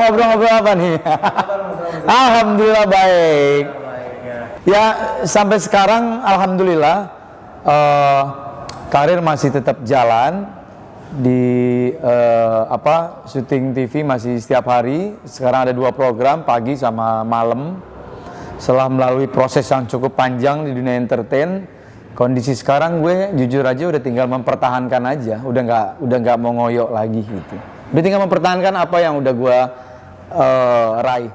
ngobrol-ngobrol apa nih? Alhamdulillah baik. Ya sampai sekarang alhamdulillah karir masih tetap jalan di syuting TV masih setiap hari. Sekarang ada 2 program pagi sama malam. Setelah melalui proses yang cukup panjang di dunia entertain, kondisi sekarang gue jujur aja udah tinggal mempertahankan aja, udah nggak mau ngoyok lagi gitu. Udah tinggal mempertahankan apa yang udah gue raih.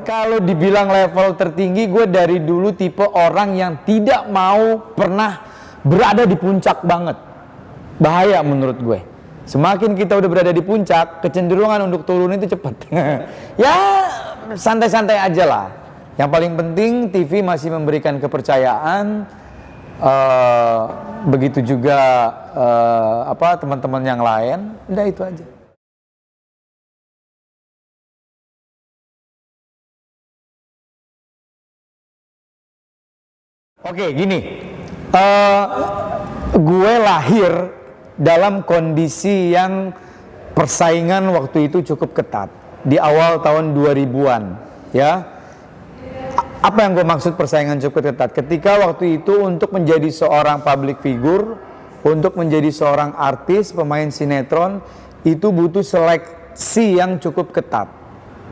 Kalau dibilang level tertinggi, gue dari dulu tipe orang yang tidak mau pernah berada di puncak banget. Bahaya menurut gue. Semakin kita udah berada di puncak, kecenderungan untuk turun itu cepat. Ya santai-santai aja lah. Yang paling penting TV masih memberikan kepercayaan. Begitu juga teman-teman yang lain. Udah itu aja. Oke, gini, gue lahir dalam kondisi yang persaingan waktu itu cukup ketat di awal tahun 2000-an, ya. Apa yang gue maksud persaingan cukup ketat? Ketika waktu itu untuk menjadi seorang public figure, untuk menjadi seorang artis, pemain sinetron, itu butuh seleksi yang cukup ketat.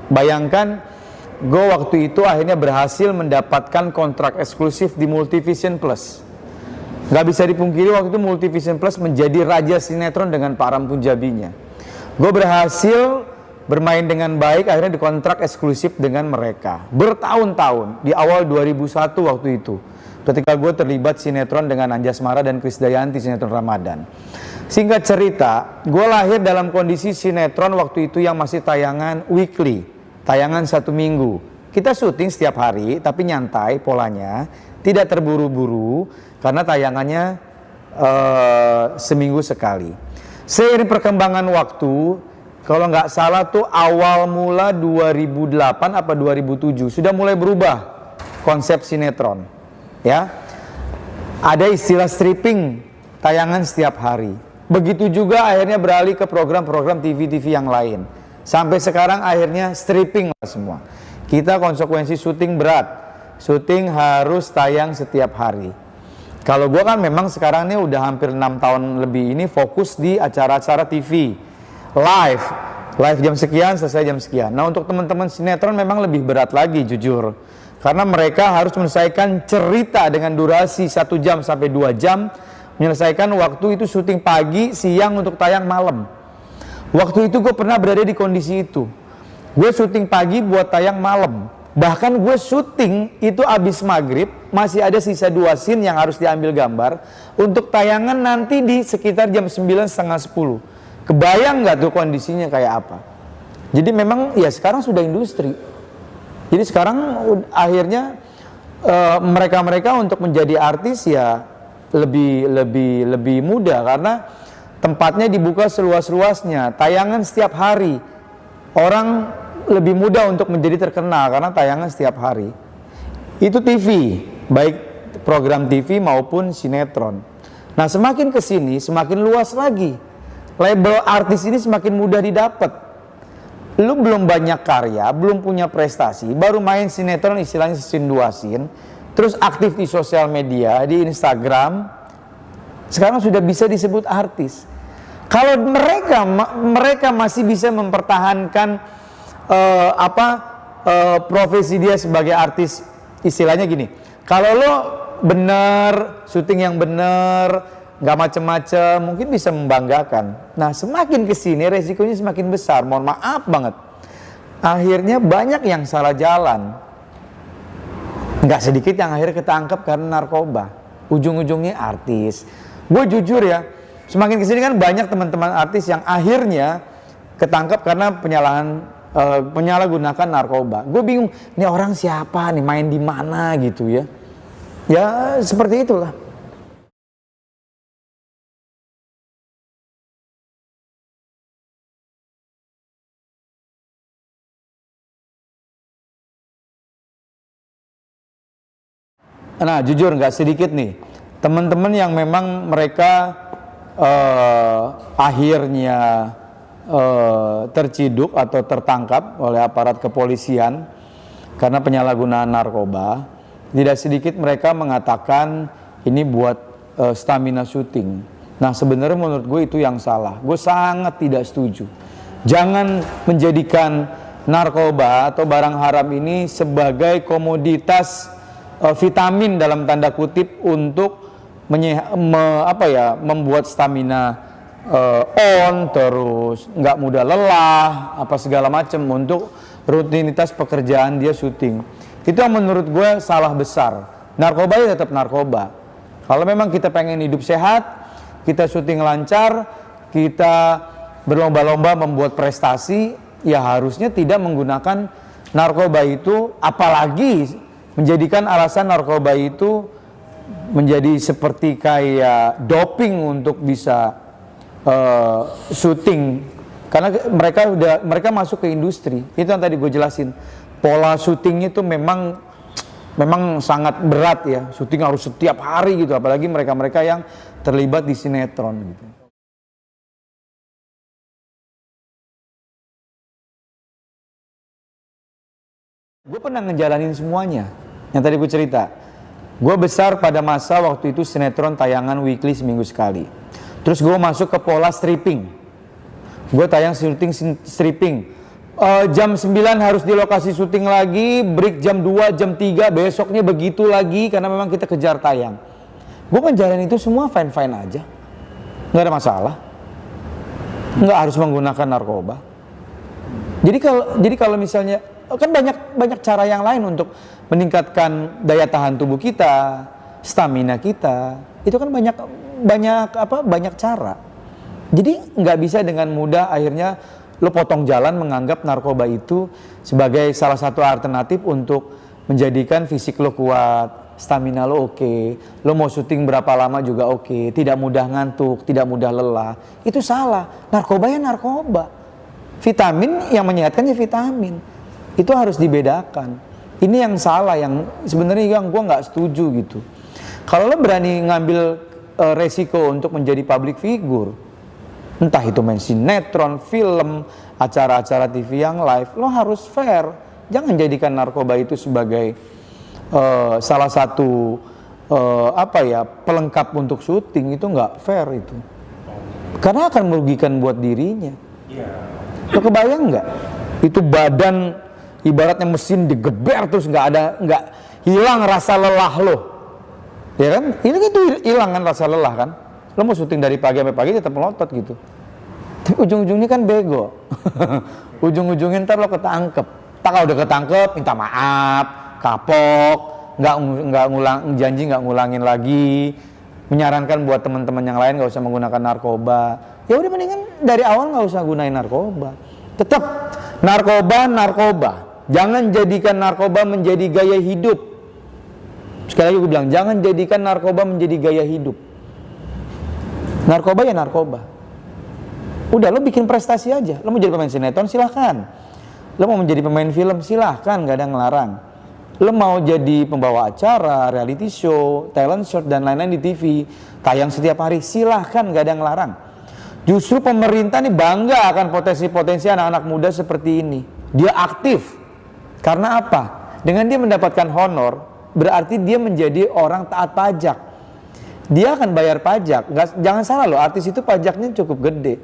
Bayangkan, gue waktu itu akhirnya berhasil mendapatkan kontrak eksklusif di Multivision Plus. Gak bisa dipungkiri waktu itu Multivision Plus menjadi raja sinetron dengan Pak Ram Punjabinya. Gue berhasil bermain dengan baik, akhirnya dikontrak eksklusif dengan mereka. Bertahun-tahun, di awal 2001 waktu itu. Ketika gue terlibat sinetron dengan Anjasmara dan Krisdayanti, sinetron Ramadan. Singkat cerita, gue lahir dalam kondisi sinetron waktu itu yang masih tayangan weekly. Tayangan 1 minggu. Kita syuting setiap hari, tapi nyantai polanya. Tidak terburu-buru, karena tayangannya seminggu sekali. Seiring perkembangan waktu, kalau nggak salah tuh awal mula 2008 apa 2007 sudah mulai berubah konsep sinetron, ya. Ada istilah stripping, tayangan setiap hari. Begitu juga akhirnya beralih ke program-program TV-TV yang lain. Sampai sekarang akhirnya stripping lah semua. Kita konsekuensi syuting berat. Syuting harus tayang setiap hari. Kalau gue kan memang sekarang ini udah hampir 6 tahun lebih ini fokus di acara-acara TV. Live jam sekian, selesai jam sekian. Nah untuk teman-teman sinetron memang lebih berat lagi jujur. Karena mereka harus menyelesaikan cerita dengan durasi 1 jam sampai 2 jam. Menyelesaikan waktu itu syuting pagi, siang untuk tayang malam. Waktu itu gue pernah berada di kondisi itu. Gue syuting pagi buat tayang malam. Bahkan gue syuting itu abis maghrib, masih ada sisa 2 scene yang harus diambil gambar untuk tayangan nanti di sekitar jam 9, setengah 10. Kebayang nggak tuh kondisinya kayak apa? Jadi memang ya sekarang sudah industri. Jadi sekarang akhirnya mereka-mereka untuk menjadi artis ya lebih mudah karena tempatnya dibuka seluas-luasnya, tayangan setiap hari. Orang lebih mudah untuk menjadi terkenal karena tayangan setiap hari. Itu TV, baik program TV maupun sinetron. Nah, semakin kesini semakin luas lagi. Label artis ini semakin mudah didapat. Lu belum banyak karya, belum punya prestasi, baru main sinetron istilahnya scene 2 scene, terus aktif di sosial media, di Instagram, sekarang sudah bisa disebut artis. Kalau mereka masih bisa mempertahankan profesi dia sebagai artis, istilahnya gini, kalau lo bener, syuting yang bener, nggak macem-macem, mungkin bisa membanggakan. Nah semakin kesini resikonya semakin besar, mohon maaf banget. Akhirnya banyak yang salah jalan. Nggak sedikit yang akhirnya ketangkep karena narkoba. Ujung-ujungnya artis. Gue jujur ya, semakin kesini kan banyak teman-teman artis yang akhirnya ketangkep karena penyalahgunakan narkoba. Gue bingung, ini orang siapa nih, main di mana gitu ya. Ya seperti itulah. Nah jujur nggak sedikit nih teman-teman yang memang mereka akhirnya terciduk atau tertangkap oleh aparat kepolisian karena penyalahgunaan narkoba, tidak sedikit mereka mengatakan ini buat stamina syuting. Nah sebenarnya menurut gue itu yang salah. Gue sangat tidak setuju. Jangan menjadikan narkoba atau barang haram ini sebagai komoditas vitamin dalam tanda kutip untuk membuat stamina terus nggak mudah lelah apa segala macam untuk rutinitas pekerjaan dia syuting. Itu yang menurut gue salah besar. Narkoba ya tetap narkoba. Kalau memang kita pengen hidup sehat, kita syuting lancar, kita berlomba-lomba membuat prestasi, ya harusnya tidak menggunakan narkoba itu, apalagi menjadikan alasan narkoba itu menjadi seperti kayak doping untuk bisa syuting, karena mereka masuk ke industri. Itu yang tadi gue jelasin, pola syutingnya itu memang sangat berat ya, syuting harus setiap hari gitu, apalagi mereka yang terlibat di sinetron gitu. Gue pernah ngejalanin semuanya yang tadi gue cerita. Gue besar pada masa waktu itu sinetron tayangan weekly seminggu sekali. Terus gue masuk ke pola stripping. Gue tayang syuting stripping. Jam 9 harus di lokasi syuting lagi, break jam 2, jam 3, besoknya begitu lagi karena memang kita kejar tayang. Gue ngejalanin itu semua fine-fine aja. Nggak ada masalah. Nggak harus menggunakan narkoba. Jadi kalau misalnya, kan banyak cara yang lain untuk meningkatkan daya tahan tubuh kita, stamina kita. Itu kan banyak cara. Jadi nggak bisa dengan mudah akhirnya lo potong jalan menganggap narkoba itu sebagai salah satu alternatif untuk menjadikan fisik lo kuat, stamina lo oke, lo mau syuting berapa lama juga oke, tidak mudah ngantuk, tidak mudah lelah. Itu salah. Narkoba ya narkoba. Vitamin yang menyehatkan ya vitamin. Itu harus dibedakan. Ini yang salah, yang sebenarnya yang gue nggak setuju gitu. Kalau lo berani ngambil resiko untuk menjadi public figure, entah itu main sinetron, film, acara-acara TV yang live, lo harus fair. Jangan jadikan narkoba itu sebagai salah satu pelengkap untuk syuting. Itu nggak fair itu, karena akan merugikan buat dirinya. Lo kebayang nggak? Itu badan ibaratnya mesin digeber terus nggak hilang rasa lelah lo. Ya kan? Ini itu hilang kan rasa lelah kan? Lo mau syuting dari pagi sampai pagi tetap melotot gitu. Tapi ujung-ujungnya kan bego. Ujung-ujungnya ntar lo ketangkep. Tak kalau udah ketangkep minta maaf, kapok, nggak janji nggak ngulangin lagi. Menyarankan buat teman-teman yang lain nggak usah menggunakan narkoba. Ya udah mendingan dari awal nggak usah gunain narkoba. Tetap narkoba. Jangan jadikan narkoba menjadi gaya hidup. Sekali lagi gue bilang, jangan jadikan narkoba menjadi gaya hidup. Narkoba ya narkoba. Udah, lo bikin prestasi aja. Lo mau jadi pemain sinetron, silahkan. Lo mau menjadi pemain film, silahkan, gak ada yang ngelarang. Lo mau jadi pembawa acara, reality show, talent show, dan lain-lain di TV, tayang setiap hari, silahkan, gak ada yang ngelarang. Justru pemerintah nih bangga akan potensi-potensi anak-anak muda seperti ini. Dia aktif. Karena apa? Dengan dia mendapatkan honor, berarti dia menjadi orang taat pajak. Dia akan bayar pajak. Jangan salah loh, artis itu pajaknya cukup gede.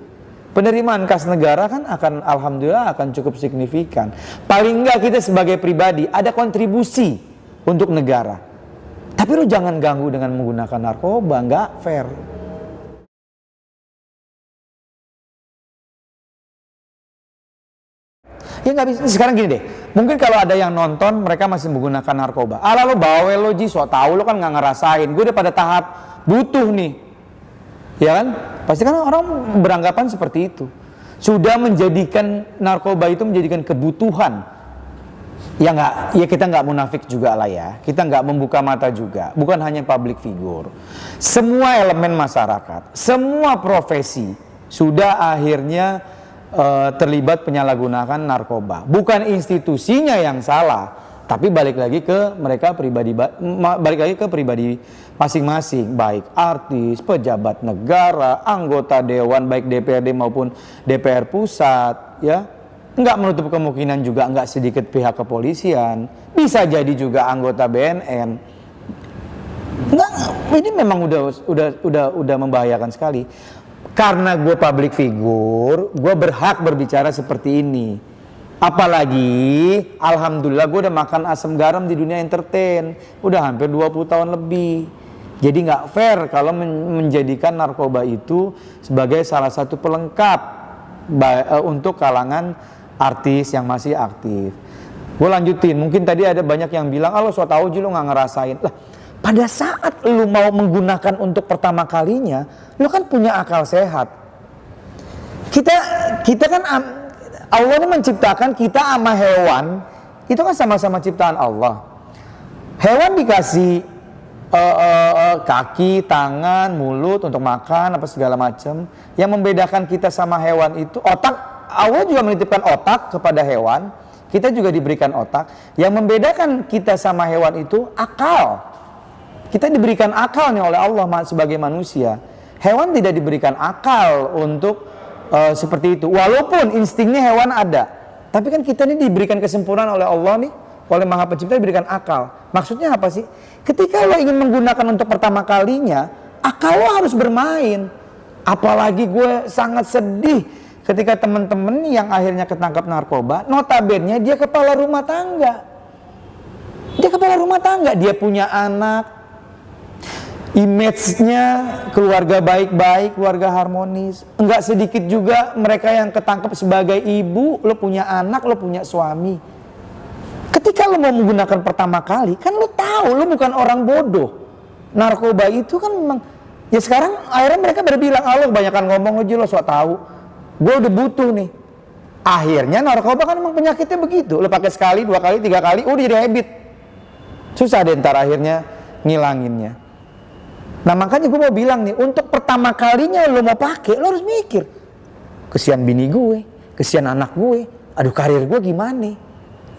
Penerimaan kas negara kan alhamdulillah akan cukup signifikan. Paling enggak kita sebagai pribadi ada kontribusi untuk negara. Tapi lo jangan ganggu dengan menggunakan narkoba, nggak fair. Ya nggak bisa. Sekarang gini deh, mungkin kalau ada yang nonton mereka masih menggunakan narkoba. Alah lo bawel lo Ji, so tau lo kan nggak ngerasain. Gue udah pada tahap butuh nih, ya kan? Pasti kan orang beranggapan seperti itu. Sudah menjadikan narkoba itu menjadikan kebutuhan. Ya nggak, ya kita nggak munafik juga lah ya. Kita nggak membuka mata juga. Bukan hanya public figure. Semua elemen masyarakat, semua profesi sudah akhirnya terlibat penyalahgunaan narkoba. Bukan institusinya yang salah, Tapi balik lagi ke mereka pribadi masing-masing, baik artis, pejabat negara, anggota dewan baik DPRD maupun DPR pusat, ya. Enggak menutup kemungkinan juga enggak sedikit pihak kepolisian, bisa jadi juga anggota BNN. Enggak, ini memang udah membahayakan sekali. Karena gue public figure, gue berhak berbicara seperti ini. Apalagi, alhamdulillah gue udah makan asam garam di dunia entertain, udah hampir 20 tahun lebih. Jadi nggak fair kalau menjadikan narkoba itu sebagai salah satu pelengkap untuk kalangan artis yang masih aktif. Gue lanjutin, mungkin tadi ada banyak yang bilang, lo so tau aja lo nggak ngerasain. Lah, pada saat lo mau menggunakan untuk pertama kalinya, lo kan punya akal sehat. Kita kan Allah ini menciptakan kita sama hewan, itu kan sama-sama ciptaan Allah. Hewan dikasih kaki, tangan, mulut untuk makan apa segala macam. Yang membedakan kita sama hewan itu otak. Allah juga menitipkan otak kepada hewan. Kita juga diberikan otak. Yang membedakan kita sama hewan itu akal. Kita diberikan akal nih oleh Allah sebagai manusia. Hewan tidak diberikan akal untuk seperti itu. Walaupun instingnya hewan ada, tapi kan kita ini diberikan kesempurnaan oleh Allah nih, oleh Maha Pencipta diberikan akal. Maksudnya apa sih? Ketika lo ingin menggunakan untuk pertama kalinya, akal lo harus bermain. Apalagi gue sangat sedih ketika teman-teman yang akhirnya ketangkap narkoba, notabene dia kepala rumah tangga. Dia kepala rumah tangga, dia punya anak. Image-nya keluarga baik-baik, keluarga harmonis. Enggak sedikit juga mereka yang ketangkep sebagai ibu, lo punya anak, lo punya suami. Ketika lo mau menggunakan pertama kali, kan lo tahu lo bukan orang bodoh. Narkoba itu kan memang, ya sekarang akhirnya mereka berbilang, lo kebanyakan ngomong aja lo sok tahu. Gue udah butuh nih. Akhirnya narkoba kan memang penyakitnya begitu. Lo pakai sekali, 2 kali, 3 kali, udah jadi habit. Susah deh ntar akhirnya ngilanginnya. Nah makanya gue mau bilang nih, untuk pertama kalinya lo mau pakai, lo harus mikir, kesian bini gue, kesian anak gue, aduh karir gue gimana,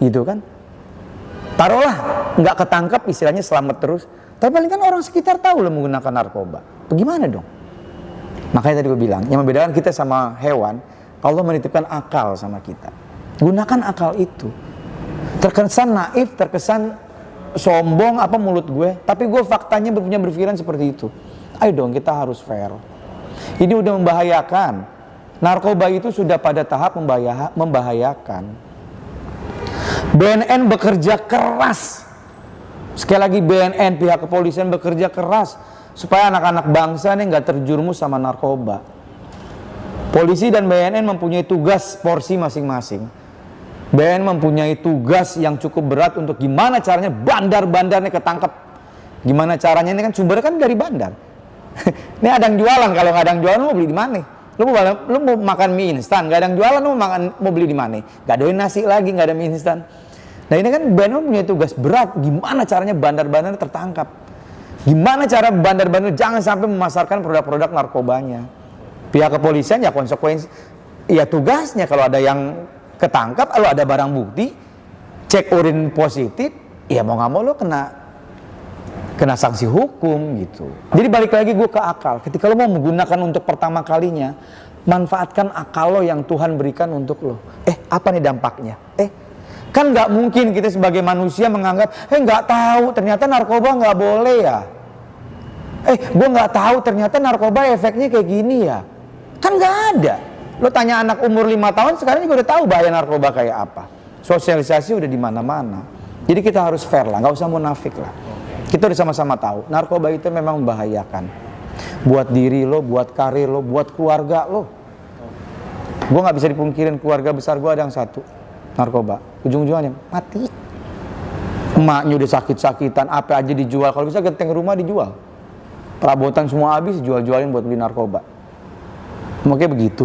gitu kan? Taruhlah nggak ketangkap, istilahnya selamat terus, tapi paling kan orang sekitar tahu lo menggunakan narkoba, bagaimana dong? Makanya tadi gue bilang, yang membedakan kita sama hewan, Allah menitipkan akal sama kita. Gunakan akal itu. Terkesan naif, terkesan sombong apa mulut gue, tapi gue faktanya punya berpikiran seperti itu. Ayo dong, kita harus fair. Ini udah membahayakan. Narkoba itu sudah pada tahap membahayakan. BNN bekerja keras. Sekali lagi BNN, pihak kepolisian bekerja keras supaya anak-anak bangsa ini nggak terjerumus sama narkoba. Polisi dan BNN mempunyai tugas porsi masing-masing. BNN mempunyai tugas yang cukup berat untuk gimana caranya bandar-bandarnya ketangkep. Gimana caranya, ini kan sumbernya kan dari bandar. Ini ada yang jualan, kalau nggak ada yang jualan lo mau beli di mana? Lo mau makan mie instan, nggak ada yang jualan lo mau beli di mana? Nggak doain nasi lagi, nggak ada mie instan. Nah ini kan BNN punya tugas berat, gimana caranya bandar-bandar tertangkap. Gimana cara bandar-bandar jangan sampai memasarkan produk-produk narkobanya. Pihak kepolisian ya konsekuensi, ya tugasnya kalau ada yang ketangkap, kalau ada barang bukti, cek urin positif, ya mau nggak mau lo kena sanksi hukum gitu. Jadi balik lagi gue ke akal. Ketika lo mau menggunakan untuk pertama kalinya, manfaatkan akal lo yang Tuhan berikan untuk lo. Apa nih dampaknya? Kan nggak mungkin kita sebagai manusia menganggap, nggak tahu ternyata narkoba nggak boleh ya. Gue nggak tahu ternyata narkoba efeknya kayak gini ya. Kan nggak ada. Lo tanya anak umur 5 tahun sekarang juga udah tahu bahaya narkoba kayak apa. Sosialisasi udah di mana-mana. Jadi kita harus fair lah, nggak usah munafik lah. Kita udah sama-sama tahu, narkoba itu memang membahayakan. Buat diri lo, buat karir lo, buat keluarga lo. Gue nggak bisa dipungkirin keluarga besar gue ada yang satu, narkoba. Ujung-ujungnya mati. Emaknya udah sakit-sakitan, apa aja dijual. Kalau bisa genteng rumah dijual. Perabotan semua habis, jual-jualin buat beli narkoba. Makanya begitu.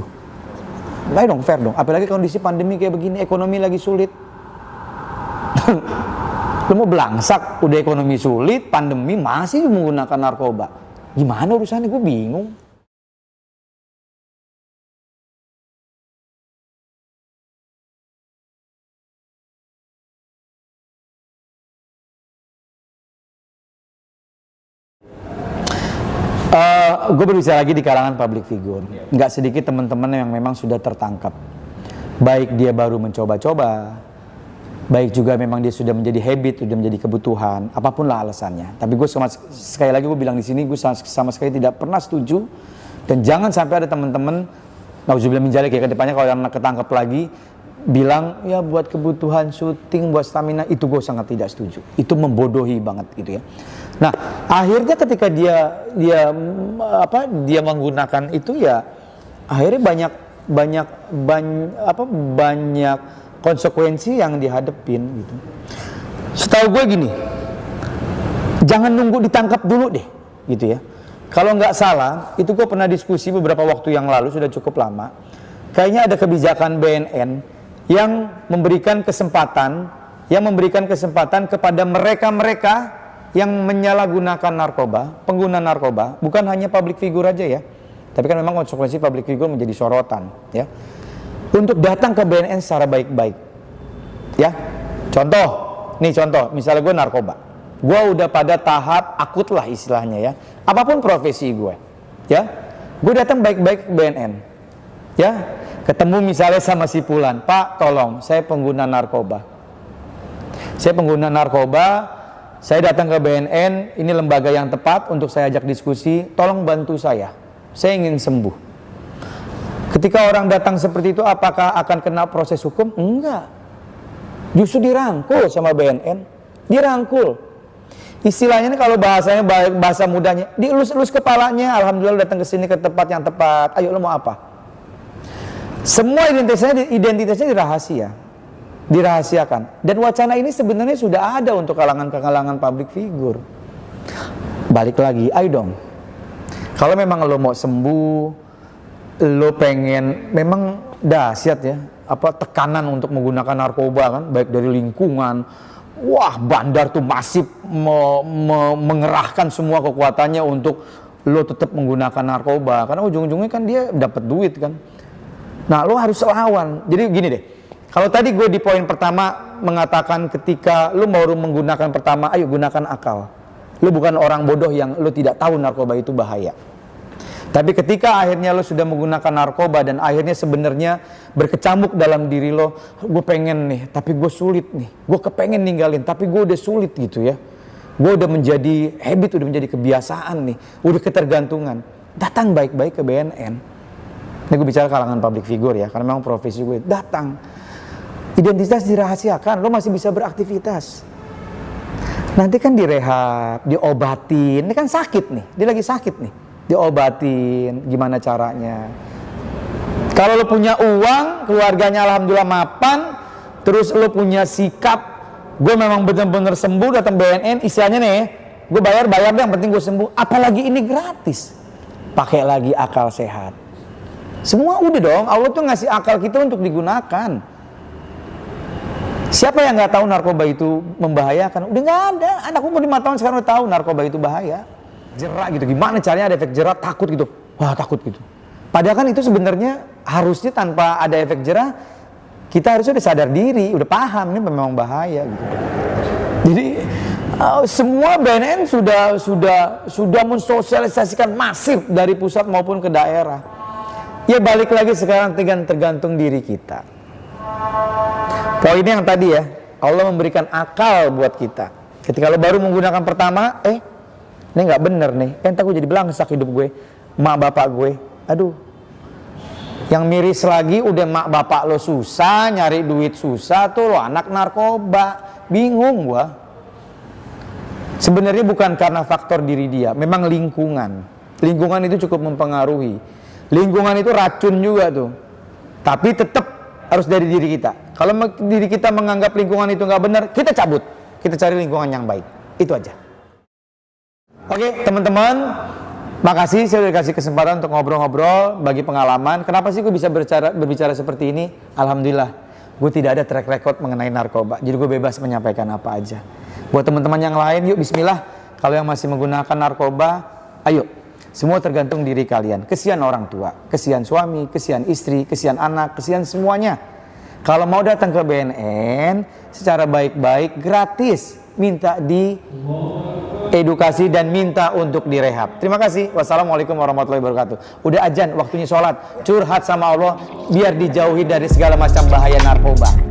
Baik dong, fair dong. Apalagi kondisi pandemi kayak begini, ekonomi lagi sulit. Lu mau belangsak, udah ekonomi sulit, pandemi masih menggunakan narkoba. Gimana urusannya? Gue bingung. Gue berbicara lagi di kalangan public figure. Nggak sedikit teman-teman yang memang sudah tertangkap. Baik dia baru mencoba-coba, baik juga memang dia sudah menjadi habit, sudah menjadi kebutuhan, apapun lah alasannya. Tapi gue sekali lagi gue bilang di sini, gue sama sekali tidak pernah setuju. Dan jangan sampai ada teman-teman, nauzubillah min dzalik ya, ke depannya kalau yang ketangkep lagi, bilang ya buat kebutuhan syuting, buat stamina, itu gue sangat tidak setuju. Itu membodohi banget gitu ya. Nah, akhirnya ketika dia menggunakan itu ya, akhirnya banyak konsekuensi yang dihadepin gitu. Setahu gue gini, jangan nunggu ditangkap dulu deh, gitu ya. Kalau nggak salah, itu gue pernah diskusi beberapa waktu yang lalu, sudah cukup lama. Kayaknya ada kebijakan BNN yang memberikan kesempatan kepada mereka-mereka yang menyalahgunakan narkoba, pengguna narkoba, bukan hanya public figure aja ya. Tapi kan memang konsekuensi public figure menjadi sorotan ya. Untuk datang ke BNN secara baik-baik. Ya. Contoh, misalnya gue narkoba. Gue udah pada tahap akut lah istilahnya ya. Apapun profesi gue. Ya. Gue datang baik-baik ke BNN. Ya. Ketemu misalnya sama si Fulan, "Pak, tolong, saya pengguna narkoba. Saya datang ke BNN, ini lembaga yang tepat untuk saya ajak diskusi, tolong bantu saya ingin sembuh." Ketika orang datang seperti itu, apakah akan kena proses hukum? Enggak. Justru dirangkul sama BNN. Dirangkul. Istilahnya ini kalau bahasa mudahnya, dielus-elus kepalanya, alhamdulillah datang ke sini ke tempat yang tepat. Ayo, lo mau apa? Semua identitasnya dirahasiakan. Dan wacana ini sebenarnya sudah ada untuk kalangan public figure. Balik lagi, ayo dong. Kalau memang lo mau sembuh, lo pengen, memang dahsyat ya, tekanan untuk menggunakan narkoba kan, baik dari lingkungan, wah bandar tuh masif mengerahkan semua kekuatannya untuk lo tetap menggunakan narkoba, karena ujung-ujungnya kan dia dapat duit kan. Nah lo harus lawan. Jadi gini deh, kalau tadi gue di poin pertama mengatakan ketika lo baru menggunakan pertama, ayo gunakan akal. Lo bukan orang bodoh yang lo tidak tahu narkoba itu bahaya. Tapi ketika akhirnya lo sudah menggunakan narkoba dan akhirnya sebenarnya berkecamuk dalam diri lo, gue pengen nih, tapi gue sulit nih. Gue kepengen ninggalin, tapi gue udah sulit gitu ya. Gue udah menjadi habit, udah menjadi kebiasaan nih, udah ketergantungan. Datang baik-baik ke BNN. Ini gue bicara kalangan public figure ya, karena memang profesi gue. Datang. Identitas dirahasiakan, lo masih bisa beraktivitas. Nanti kan direhab, diobatin, ini kan sakit nih, dia lagi sakit nih. Diobatin, gimana caranya. Kalau lo punya uang, keluarganya alhamdulillah mapan, terus lo punya sikap, gue memang benar-benar sembuh, datang BNN, istilahnya nih, gue bayar deh, yang penting gue sembuh. Apalagi ini gratis, pakai lagi akal sehat. Semua udah dong, Allah tuh ngasih akal kita untuk digunakan. Siapa yang nggak tahu narkoba itu membahayakan? Udah nggak ada. Anak umur 5 tahun sekarang udah tahu narkoba itu bahaya. Jerak gitu, gimana caranya ada efek jerak, takut gitu, wah takut gitu. Padahal kan itu sebenarnya harusnya tanpa ada efek jerak, kita harusnya udah sadar diri, udah paham ini memang bahaya gitu. Jadi semua BNN sudah mensosialisasikan masif dari pusat maupun ke daerah. Ya balik lagi sekarang tergantung diri kita. Poinnya yang tadi ya, Allah memberikan akal buat kita. Ketika lo baru menggunakan pertama, ini nggak bener nih, entar gue jadi belangsak hidup gue, mak bapak gue, aduh. Yang miris lagi udah mak bapak lo susah, nyari duit susah, tuh lo anak narkoba, bingung gue. Sebenarnya bukan karena faktor diri dia, memang lingkungan. Lingkungan itu cukup mempengaruhi. Lingkungan itu racun juga tuh, tapi tetap harus dari diri kita. Kalau diri kita menganggap lingkungan itu nggak benar, kita cabut, kita cari lingkungan yang baik, itu aja. Oke teman-teman, makasih saya udah kasih kesempatan untuk ngobrol-ngobrol, bagi pengalaman. Kenapa sih gue bisa berbicara seperti ini? Alhamdulillah, gue tidak ada track record mengenai narkoba, jadi gue bebas menyampaikan apa aja. Buat teman-teman yang lain, yuk bismillah. Kalau yang masih menggunakan narkoba, ayo. Semua tergantung diri kalian. Kesian orang tua, kesian suami, kesian istri, kesian anak, kesian semuanya. Kalau mau datang ke BNN secara baik-baik, gratis, minta di edukasi dan minta untuk direhab. Terima kasih. Wassalamualaikum warahmatullahi wabarakatuh. Udah azan, waktunya sholat. Curhat sama Allah biar dijauhi dari segala macam bahaya narkoba.